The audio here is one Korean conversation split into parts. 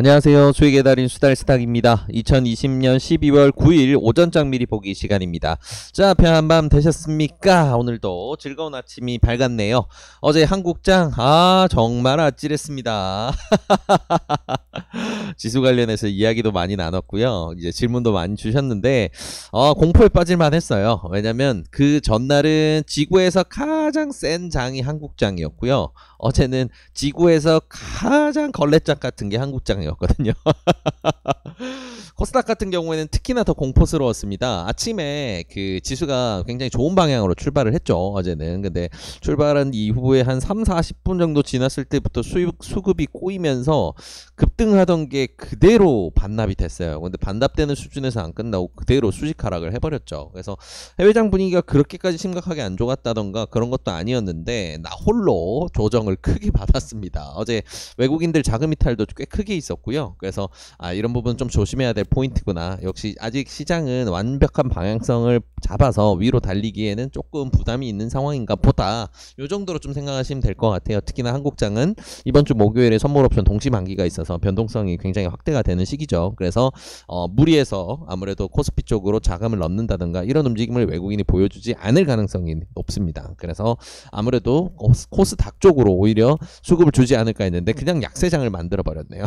안녕하세요. 수익의 달인 수달스탁입니다. 2020년 12월 9일 오전장 미리 보기 시간입니다. 자, 편안밤 되셨습니까? 오늘도 즐거운 아침이 밝았네요. 어제 한국장 정말 아찔했습니다. 지수 관련해서 이야기도 많이 나눴고요. 이제 질문도 많이 주셨는데 공포에 빠질만 했어요. 왜냐면 그 전날은 지구에서 가장 센 장이 한국장이었고요. 어제는 지구에서 가장 걸레장 같은 게 한국장이었거든요. 코스닥 같은 경우에는 특히나 더 공포스러웠습니다. 아침에 그 지수가 굉장히 좋은 방향으로 출발을 했죠. 어제는. 근데 출발한 이후에 한 3, 40분 정도 지났을 때부터 수급이 꼬이면서 급등하던 게 그대로 반납이 됐어요. 근데 반납되는 수준에서 안 끝나고 그대로 수직 하락을 해버렸죠. 그래서 해외장 분위기가 그렇게까지 심각하게 안 좋았다던가 그런 것도 아니었는데 나 홀로 조정을 크게 받았습니다. 어제 외국인들 자금 이탈도 꽤 크게 있었고요. 그래서 이런 부분 좀 조심해야 될 포인트구나. 역시 아직 시장은 완벽한 방향성을 잡아서 위로 달리기에는 조금 부담이 있는 상황인가 보다. 요 정도로 좀 생각하시면 될 것 같아요. 특히나 한국장은 이번 주 목요일에 선물 옵션 동시 만기가 있어서 변동성이 굉장히 확대가 되는 시기죠. 그래서 무리해서 아무래도 코스피 쪽으로 자금을 넣는다든가 이런 움직임을 외국인이 보여주지 않을 가능성이 높습니다. 그래서 아무래도 코스닥 쪽으로 오히려 수급을 주지 않을까 했는데 그냥 약세장을 만들어 버렸네요.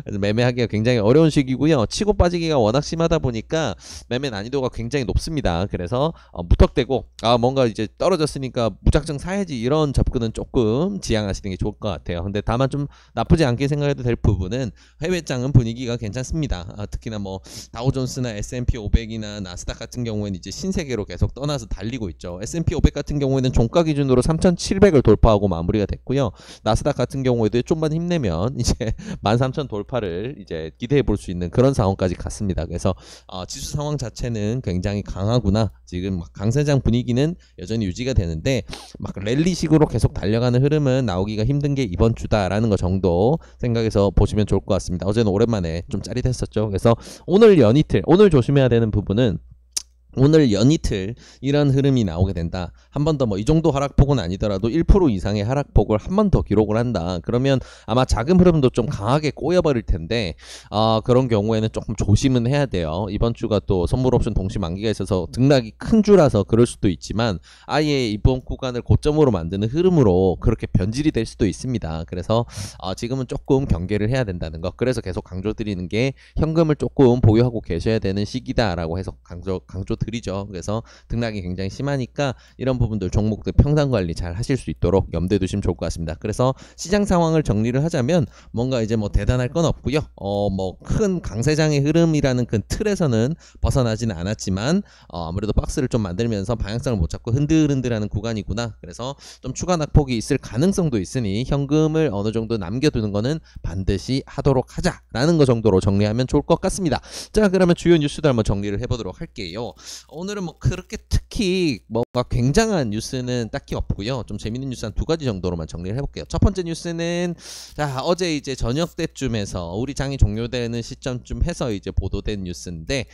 그래서 매매하기가 굉장히 어려운 시기고요. 치고 빠지기가 워낙 심하다 보니까 매매 난이도가 굉장히 높습니다. 그래서 무턱대고 뭔가 이제 떨어졌으니까 무작정 사야지 이런 접근은 조금 지양하시는 게 좋을 것 같아요. 근데 다만 좀 나쁘지 않게 생각해도 될 부분은 해외장은 분위기가 괜찮습니다. 특히나 뭐 다우존스나 S&P 500이나 나스닥 같은 경우에는 이제 신세계로 계속 떠나서 달리고 있죠. S&P 500 같은 경우에는 종가 기준으로 3,700을 돌파하고 마무리가 됐고요. 나스닥 같은 경우에도 좀만 힘내면 이제 13,000 돌파를 이제 기대해 볼 수 있는 그런 상황까지 갔습니다. 그래서 지수 상황 자체는 굉장히 강하구나. 지금 강세장 분위기는 여전히 유지가 되는데 막 랠리식으로 계속 달려가는 흐름은 나오기가 힘든 게 이번 주다라는 거 정도 생각해서 보시면 좋을 것 같습니다. 어제는 오랜만에 좀 짜릿했었죠. 그래서 오늘 연이틀, 오늘 조심해야 되는 부분은 오늘 연이틀 이런 흐름이 나오게 된다. 한 번 더 뭐 이 정도 하락폭은 아니더라도 1% 이상의 하락폭을 한 번 더 기록을 한다. 그러면 아마 자금 흐름도 좀 강하게 꼬여버릴 텐데 그런 경우에는 조금 조심은 해야 돼요. 이번 주가 또 선물 옵션 동시 만기가 있어서 등락이 큰 주라서 그럴 수도 있지만 아예 이번 구간을 고점으로 만드는 흐름으로 그렇게 변질이 될 수도 있습니다. 그래서 지금은 조금 경계를 해야 된다는 거. 그래서 계속 강조드리는 게 현금을 조금 보유하고 계셔야 되는 시기다라고 해서 강조 드리죠. 그래서 등락이 굉장히 심하니까 이런 부분들 종목들 평단 관리 잘 하실 수 있도록 염두에 두시면 좋을 것 같습니다. 그래서 시장 상황을 정리를 하자면 뭔가 이제 뭐 대단할 건 없고요. 뭐 큰 강세장의 흐름이라는 그 틀에서는 벗어나지는 않았지만 아무래도 박스를 좀 만들면서 방향성을 못 잡고 흔들흔들하는 구간이구나. 그래서 좀 추가 낙폭이 있을 가능성도 있으니 현금을 어느 정도 남겨두는 거는 반드시 하도록 하자라는 거 정도로 정리하면 좋을 것 같습니다. 자, 그러면 주요 뉴스들 한번 정리를 해보도록 할게요. 오늘은 뭐 그렇게 특히 뭔가 굉장한 뉴스는 딱히 없고요. 좀 재밌는 뉴스 한 두 가지 정도로만 정리를 해볼게요. 첫 번째 뉴스는 어제 이제 저녁 때쯤에서 우리 장이 종료되는 시점쯤 해서 이제 보도된 뉴스인데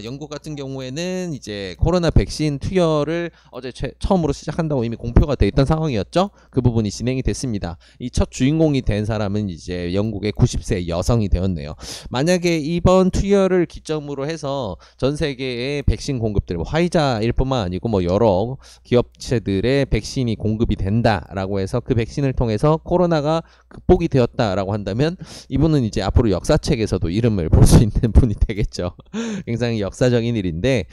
영국 같은 경우에는 이제 코로나 백신 투여를 어제 처음으로 시작한다고 이미 공표가 돼 있던 상황이었죠. 그 부분이 진행이 됐습니다. 이 첫 주인공이 된 사람은 이제 영국의 90세 여성이 되었네요. 만약에 이번 투여를 기점으로 해서 전 세계의 백신 공급들 화이자일 뿐만 아니고 뭐 여러 기업체들의 백신이 공급이 된다라고 해서 그 백신을 통해서 코로나가 극복이 되었다라고 한다면 이분은 이제 앞으로 역사책에서도 이름을 볼 수 있는 분이 되겠죠. 굉장히 역사적인 일인데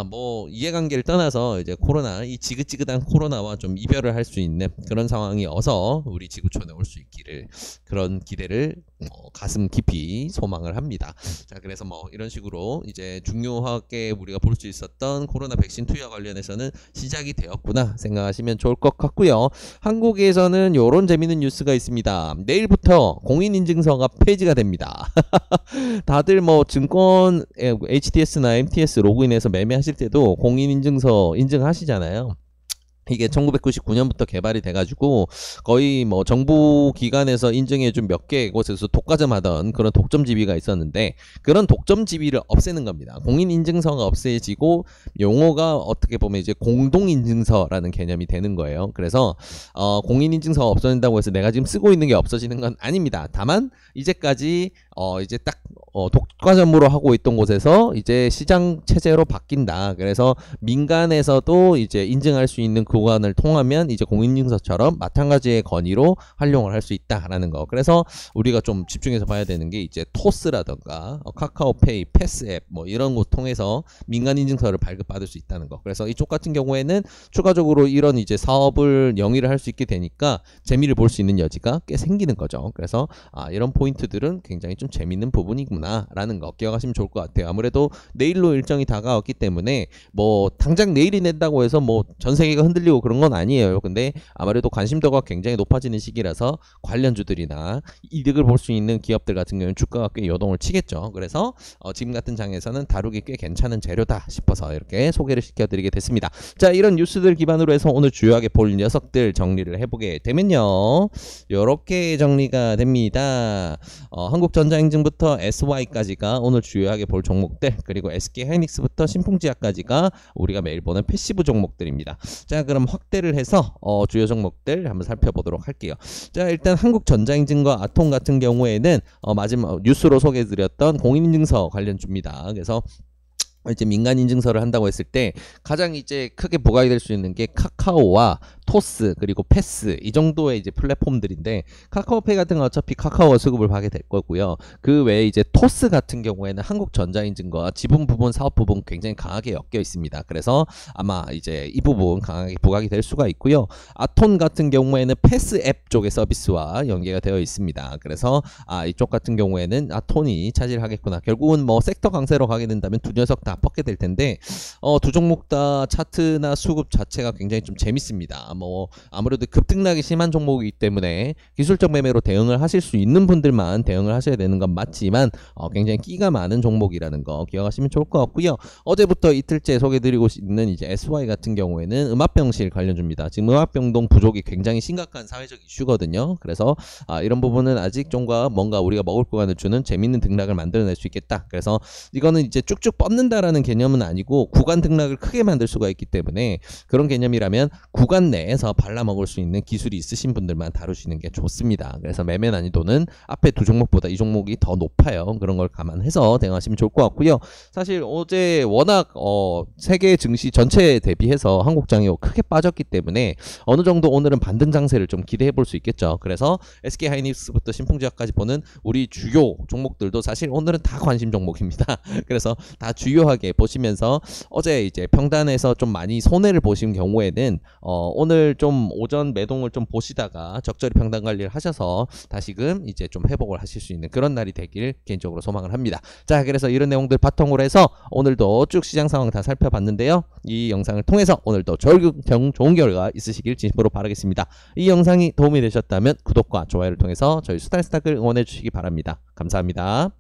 뭐 이해관계를 떠나서 이제 코로나 이 지긋지긋한 코로나와 좀 이별을 할 수 있는 그런 상황이 어서 우리 지구촌에 올 수 있기를 그런 기대를 가슴 깊이 소망을 합니다. 자, 그래서 뭐 이런 식으로 이제 중요하게 우리가 볼 수 있었던 코로나 백신 투여 관련해서는 시작이 되었구나 생각하시면 좋을 것 같고요. 한국에서는 이런 재밌는 뉴스가 있습니다. 내일부터 공인인증서가 폐지가 됩니다. 다들 뭐 증권 HTS나 MTS 로그인해서 매매하실 때도 공인인증서 인증하시잖아요. 이게 1999년부터 개발이 돼가지고 거의 뭐 정부 기관에서 인증해준 몇 개 곳에서 독과점 하던 그런 독점 지위가 있었는데, 그런 독점 지위를 없애는 겁니다. 공인 인증서가 없애지고 용어가 어떻게 보면 이제 공동 인증서라는 개념이 되는 거예요. 그래서 공인 인증서가 없어진다고 해서 내가 지금 쓰고 있는 게 없어지는 건 아닙니다. 다만 이제까지 이제 딱 독과점으로 하고 있던 곳에서 이제 시장 체제로 바뀐다. 그래서 민간에서도 이제 인증할 수 있는 구간을 통하면 이제 공인인증서처럼 마찬가지의 건의로 활용을 할 수 있다라는 거. 그래서 우리가 좀 집중해서 봐야 되는 게 이제 토스라던가 카카오페이, 패스앱 뭐 이런 거 통해서 민간 인증서를 발급받을 수 있다는 거. 그래서 이쪽 같은 경우에는 추가적으로 이런 이제 사업을 영위를 할 수 있게 되니까 재미를 볼 수 있는 여지가 꽤 생기는 거죠. 그래서 이런 포인트들은 굉장히 좀 재밌는 부분이구나 라는 거 기억하시면 좋을 것 같아요. 아무래도 내일로 일정이 다가왔기 때문에 뭐 당장 내일이 낸다고 해서 뭐 전 세계가 흔들리고 그런 건 아니에요. 근데 아무래도 관심도가 굉장히 높아지는 시기라서 관련주들이나 이득을 볼 수 있는 기업들 같은 경우는 주가가 꽤 요동을 치겠죠. 그래서 지금 같은 장에서는 다루기 꽤 괜찮은 재료다 싶어서 이렇게 소개를 시켜드리게 됐습니다. 자, 이런 뉴스들 기반으로 해서 오늘 주요하게 볼 녀석들 정리를 해보게 되면요, 이렇게 정리가 됩니다. 한국전자행진부터 SY까지가 오늘 주요하게 볼 종목들, 그리고 SK하이닉스부터 신풍지아까지가 우리가 매일 보는 패시브 종목들입니다. 자, 그럼 확대를 해서 주요 종목들 한번 살펴보도록 할게요. 자, 일단 한국전자행진과 아톰 같은 경우에는 마지막 뉴스로 소개해드렸던 공인인증서 관련주입니다. 그래서 이제 민간 인증서를 한다고 했을 때 가장 이제 크게 부각이 될 수 있는 게 카카오와 토스 그리고 패스, 이 정도의 이제 플랫폼들인데, 카카오페이 같은 건 어차피 카카오가 수급을 하게 될 거고요. 그 외에 이제 토스 같은 경우에는 한국전자인증과 지분 부분 사업 부분 굉장히 강하게 엮여 있습니다. 그래서 아마 이제 이 부분 강하게 부각이 될 수가 있고요. 아톤 같은 경우에는 패스 앱 쪽의 서비스와 연계가 되어 있습니다. 그래서 이쪽 같은 경우에는 아톤이 차지하겠구나. 결국은 뭐 섹터 강세로 가게 된다면 두 녀석 다 뻗게 될 텐데, 두 종목 다 차트나 수급 자체가 굉장히 좀 재밌습니다. 뭐 아무래도 급등락이 심한 종목이기 때문에 기술적 매매로 대응을 하실 수 있는 분들만 대응을 하셔야 되는 건 맞지만 굉장히 끼가 많은 종목이라는 거 기억하시면 좋을 것 같고요. 어제부터 이틀째 소개드리고 있는 이제 SY 같은 경우에는 음압병실 관련주입니다. 지금 음압병동 부족이 굉장히 심각한 사회적 이슈거든요. 그래서 이런 부분은 아직 좀과 뭔가 우리가 먹을 구간을 주는 재밌는 등락을 만들어낼 수 있겠다. 그래서 이거는 이제 쭉쭉 뻗는다라는 개념은 아니고 구간 등락을 크게 만들 수가 있기 때문에, 그런 개념이라면 구간 내에서 발라먹을 수 있는 기술이 있으신 분들만 다루시는 게 좋습니다. 그래서 매매 난이도는 앞에 두 종목보다 이 종목이 더 높아요. 그런 걸 감안해서 대응하시면 좋을 것 같고요. 사실 어제 워낙 세계 증시 전체에 대비해서 한국장이 크게 빠졌기 때문에 어느 정도 오늘은 반등 장세를 좀 기대해 볼 수 있겠죠. 그래서 SK하이닉스부터 신풍지아까지 보는 우리 주요 종목들도 사실 오늘은 다 관심 종목입니다. 그래서 다 주요하게 보시면서, 어제 이제 평단에서 좀 많이 손해를 보신 경우에는 오늘 좀 오전 매동을 좀 보시다가 적절히 평단 관리를 하셔서 다시금 이제 좀 회복을 하실 수 있는 그런 날이 되길 개인적으로 소망을 합니다. 자, 그래서 이런 내용들 바탕으로 해서 오늘도 쭉 시장 상황 다 살펴봤는데요. 이 영상을 통해서 오늘도 좋은 결과 있으시길 진심으로 바라겠습니다. 이 영상이 도움이 되셨다면 구독과 좋아요를 통해서 저희 수달스탁을 응원해 주시기 바랍니다. 감사합니다.